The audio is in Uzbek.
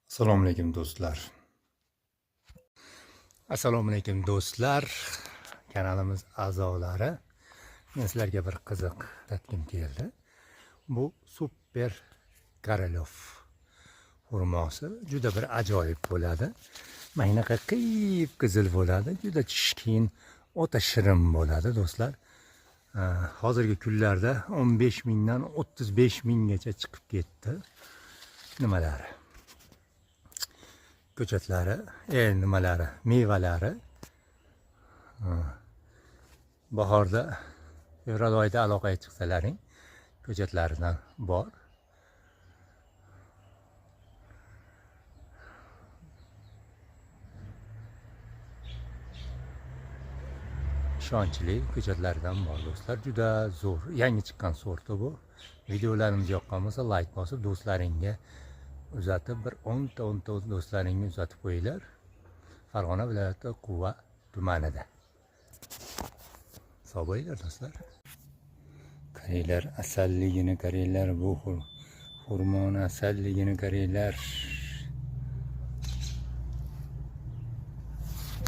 Assalomu alaykum do'stlar. Assalomu alaykum do'stlar. Kanalimiz a'zolari. Men sizlarga bir qiziq tatkim keldi. Bu super Korolov xurmosi juda bir ajoyib bo'ladi. Maynaqa qiyib qizil bo'ladi. Juda tishkin, o'ta shirin bo'ladi do'stlar. Hozirgi kunlarda 15 mingdan 35 minggacha chiqib ketdi. Nimalari? Ko'chatlari, nimalari, mevalari. Bahorda, fevral oyida aloqaga chiqsalaring, ko'chatlaridan bor. Ishonchli ko'chatlaridan bor do'stlar. Juda zo'r, yangi chiqqan sorti bu. Videolarimiz yoqqan bo'lsa, like bosib do'stlaringga uzatib, bir 10 ta do'stlaringga uzatib qo'yinglar. Farg'ona viloyati Quva tumanida. Sog' bo'linglar do'stlar. Qaranglar, asalligini qaranglar, bu xurmoni asalligini qaranglar.